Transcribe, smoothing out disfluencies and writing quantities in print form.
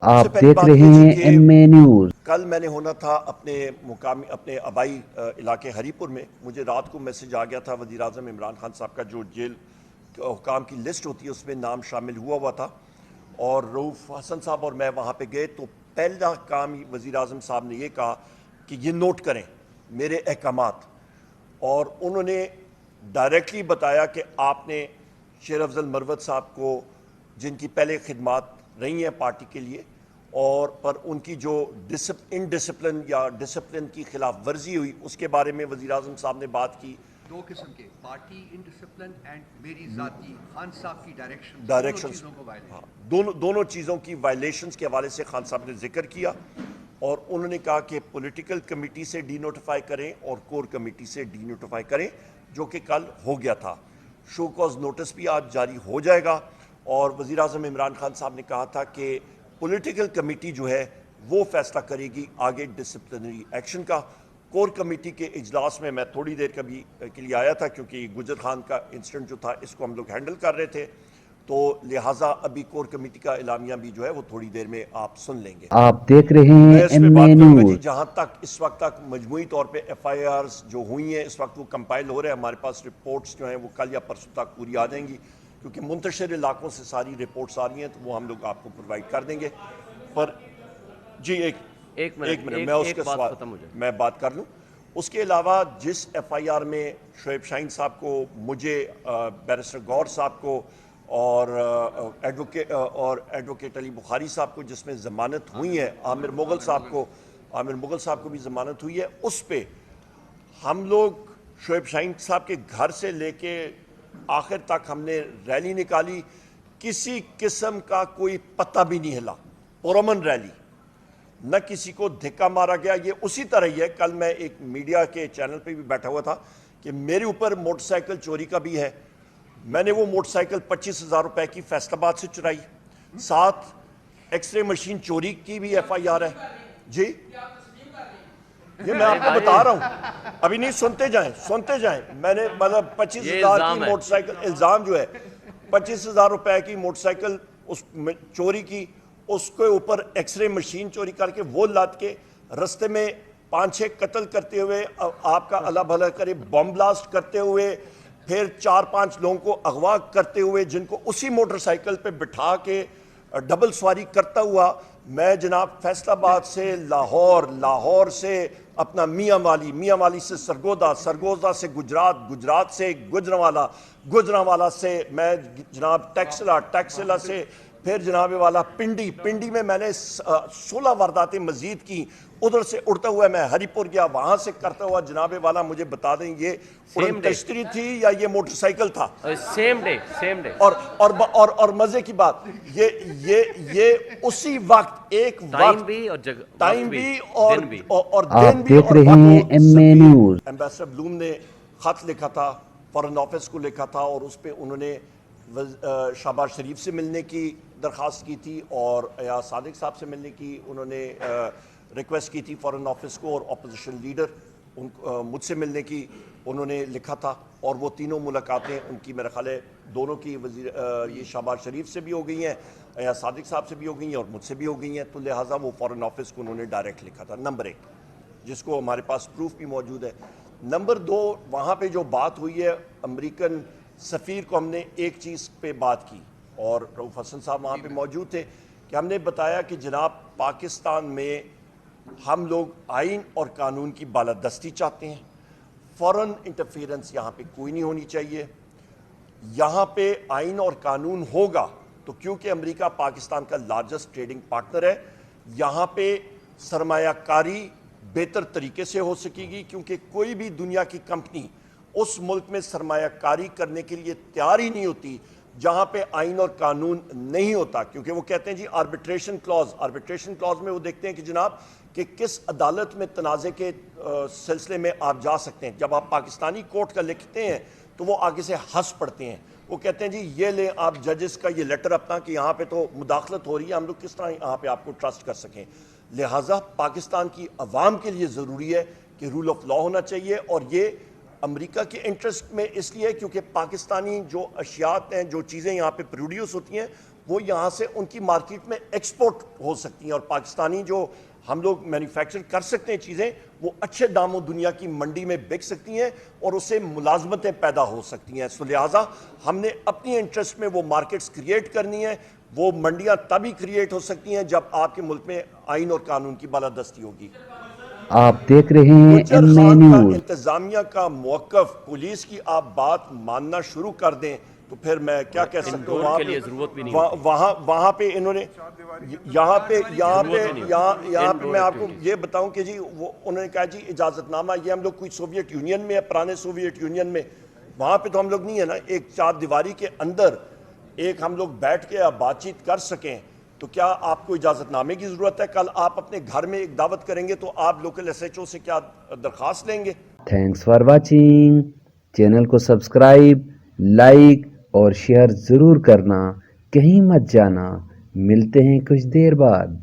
سب سے آپ پہلی دیکھ بات رہے یہ جی ہیں کہ ایم اے نیوز۔ کل میں نے ہونا تھا اپنے آبائی علاقے ہری پور میں. مجھے رات کو میسج آ گیا تھا وزیر اعظم عمران خان صاحب کا جو جیل حکام کی لسٹ ہوتی ہے اس میں نام شامل ہوا تھا، اور رؤوف حسن صاحب اور میں وہاں پہ گئے. تو پہلا کام وزیر اعظم صاحب نے یہ کہا کہ یہ نوٹ کریں میرے احکامات، اور انہوں نے ڈائریکٹلی بتایا کہ آپ نے شیر افضل مروت صاحب کو، جن کی پہلے خدمات رہی ہیں پارٹی کے لیے، اور پر ان کی جو انڈسپلن یا ڈسپلن کی خلاف ورزی ہوئی اس کے بارے میں وزیر اعظم صاحب نے بات کی. دو قسم کے، پارٹی انڈسپلن اینڈ میری ذاتی خان صاحب کی ڈائریکشنز، دونوں ڈائریکشنز، چیزوں کو ہاں، وائلیٹ. دونوں چیزوں کی وائلیشنز کے حوالے سے خان صاحب نے ذکر کیا، اور انہوں نے کہا کہ پولیٹیکل کمیٹی سے ڈی نوٹیفائی کریں اور کور کمیٹی سے ڈی نوٹیفائی کریں، جو کہ کل ہو گیا تھا. شو کاز نوٹس بھی آج جاری ہو جائے گا، اور وزیر اعظم عمران خان صاحب نے کہا تھا کہ پولیٹیکل کمیٹی جو ہے وہ فیصلہ کرے گی آگے ڈسپلنری ایکشن کا. کور کمیٹی کے اجلاس میں میں تھوڑی دیر کے لیے آیا تھا، کیونکہ گجر خان کا انسیڈنٹ جو تھا اس کو ہم لوگ ہینڈل کر رہے تھے، تو لہٰذا ابھی کور کمیٹی کا اعلامیہ بھی جو ہے وہ تھوڑی دیر میں آپ سن لیں گے. آپ دیکھ رہے ہیں میں اس پہ ایم اے بات کروں گا نیوز۔ جی. جہاں تک اس وقت تک مجموعی طور پہ ایف آئی آرز جو ہوئی ہیں اس وقت وہ کمپائل ہو رہے ہیں. ہمارے پاس رپورٹس جو ہیں وہ کل یا پرسوں تک پوری آ جائیں گی، کیونکہ منتشر علاقوں سے ساری رپورٹس آ رہی ہیں، تو وہ ہم لوگ آپ کو پرووائڈ کر دیں گے. پر جی ایک منٹ میں اس کے سوال میں بات کر لوں. اس کے علاوہ جس ایف آئی آر میں شعیب شاہین صاحب کو، مجھے، بیرسٹر گور صاحب کو اور ایڈوکیٹ علی بخاری صاحب کو جس میں ضمانت ہوئی ہے، عامر مغل صاحب کو بھی ضمانت ہوئی ہے، اس پہ ہم لوگ شعیب شاہین صاحب کے گھر سے لے کے آخر تک ہم نے ریلی نکالی. کسی قسم کا کوئی پتہ بھی نہیں ہلا، پرامن ریلی، نہ کسی کو دھکا مارا گیا. یہ اسی طرح ہی ہے. کل میں ایک میڈیا کے چینل پہ بھی بیٹھا ہوا تھا کہ میرے اوپر موٹر سائیکل چوری کا بھی ہے. میں نے وہ موٹر سائیکل 25,000 روپے کی فیصل آباد سے چرائی. ساتھ ایکس رے مشین چوری کی بھی ایف آئی آر ہے. جی یہ میں آپ کو بتا رہا ہوں، ابھی نہیں، سنتے جائیں. میں نے مطلب 25,000 کی موٹر سائیکل، الزام جو ہے 25,000 روپے کی موٹر سائیکل اس چوری کی، اس کے اوپر ایکس رے مشین چوری کر کے وہ لاد کے رستے میں 5-6 قتل کرتے ہوئے، آپ کا اللہ بھلا کرے، بم بلاسٹ کرتے ہوئے، پھر 4-5 لوگوں کو اغوا کرتے ہوئے، جن کو اسی موٹر سائیکل پہ بٹھا کے ڈبل سواری کرتا ہوا میں جناب فیصل آباد سے لاہور سے اپنا میاں والی سے سرگودا سے گجرات سے گجرانوالا سے میں جناب ٹیکسلا سے پھر جناب والا پنڈی میں نے 16 وارداتیں مزید کی. ادھر سے اڑتا ہوا میں ہری پور گیا، وہاں سے کرتا ہوا جناب والا مجھے بتا دیں یہ اڑن کشتی تھی یا یہ موٹر سائیکل تھا. سیم ڈے اور مزے کی بات یہ اسی وقت ایک ٹائم وقت بھی اور ٹائم وقت بھی، بھی اور دن بھی. دن آپ بھی دیکھ اور رہے وقت. ہیں ایم اے سفیر نیوز۔ ایمبیسڈر بلوم نے خط لکھا تھا، فارن آفس کو لکھا تھا، اور اس پہ انہوں نے شہباز شریف سے ملنے کی درخواست کی تھی، اور یا صادق صاحب سے ملنے کی انہوں نے ریکویسٹ کی تھی فارن آفس کو، اور اپوزیشن لیڈر مجھ سے ملنے کی انہوں نے لکھا تھا. اور وہ تینوں ملاقاتیں ان کی میرا خیال ہے دونوں کی یہ شہباز شریف سے بھی ہو گئی ہیں، یا صادق صاحب سے بھی ہو گئی ہیں، اور مجھ سے بھی ہو گئی ہیں. تو لہٰذا وہ فارن آفس کو انہوں نے ڈائریکٹ لکھا تھا. نمبر 1، جس کو ہمارے پاس پروف بھی موجود ہے. نمبر 2، وہاں پہ جو بات ہوئی ہے امریکن سفیر کو ہم نے ایک چیز پہ بات کی، اور رؤوف حسن صاحب وہاں پہ موجود تھے، کہ ہم نے بتایا کہ جناب پاکستان میں ہم لوگ آئین اور قانون کی بالادستی چاہتے ہیں. فورن انٹرفیرنس یہاں پہ کوئی نہیں ہونی چاہیے. یہاں پہ آئین اور قانون ہوگا تو کیونکہ امریکہ پاکستان کا لارجسٹ ٹریڈنگ پارٹنر ہے، یہاں پہ سرمایہ کاری بہتر طریقے سے ہو سکے گی، کیونکہ کوئی بھی دنیا کی کمپنی اس ملک میں سرمایہ کاری کرنے کے لیے تیار ہی نہیں ہوتی جہاں پہ آئین اور قانون نہیں ہوتا. کیونکہ وہ کہتے ہیں جی آربیٹریشن کلاز میں وہ دیکھتے ہیں کہ جناب کہ کس عدالت میں تنازع کے سلسلے میں آپ جا سکتے ہیں. جب آپ پاکستانی کورٹ کا لکھتے ہیں تو وہ آگے سے ہنس پڑتے ہیں، وہ کہتے ہیں جی یہ لیں آپ ججز کا یہ لیٹر اپنا کہ یہاں پہ تو مداخلت ہو رہی ہے، ہم لوگ کس طرح یہاں پہ آپ کو ٹرسٹ کر سکیں. لہٰذا پاکستان کی عوام کے لیے ضروری ہے کہ رول آف لا ہونا چاہیے، اور یہ امریکہ کے انٹرسٹ میں اس لیے کیونکہ پاکستانی جو اشیاء ہیں، جو چیزیں یہاں پہ پروڈیوس ہوتی ہیں، وہ یہاں سے ان کی مارکیٹ میں ایکسپورٹ ہو سکتی ہیں، اور پاکستانی جو ہم لوگ مینوفیکچر کر سکتے ہیں چیزیں، وہ اچھے داموں دنیا کی منڈی میں بک سکتی ہیں اور اس سے ملازمتیں پیدا ہو سکتی ہیں. سو لہٰذا ہم نے اپنی انٹرسٹ میں وہ مارکیٹس کریٹ کرنی ہیں. وہ منڈیاں تبھی کریٹ ہو سکتی ہیں جب آپ کے ملک میں آئین اور قانون کی بالادستی ہوگی. آپ دیکھ رہے ہیں گجر ایم اے خان کا نیوز. انتظامیہ کا موقف، پولیس کی آپ بات ماننا شروع کر دیں تو پھر میں کیا کہہ سکتا ہوں. وہاں پہ انہوں نے یہاں پہ میں آپ کو یہ بتاؤں کہ جی انہوں نے کہا جی اجازت نامہ، یہ ہم لوگ کوئی سوویت یونین میں ہے، پرانے سوویت یونین میں، وہاں پہ تو ہم لوگ نہیں ہے نا. ایک چار دیواری کے اندر ایک ہم لوگ بیٹھ کے بات چیت کر سکیں تو کیا آپ کو اجازت نامے کی ضرورت ہے؟ کل آپ اپنے گھر میں ایک دعوت کریں گے تو آپ لوکل ایس ایچ او سے کیا درخواست لیں گے؟ Thanks for watching. چینل کو سبسکرائب، لائک اور شیئر ضرور کرنا. کہیں مت جانا، ملتے ہیں کچھ دیر بعد.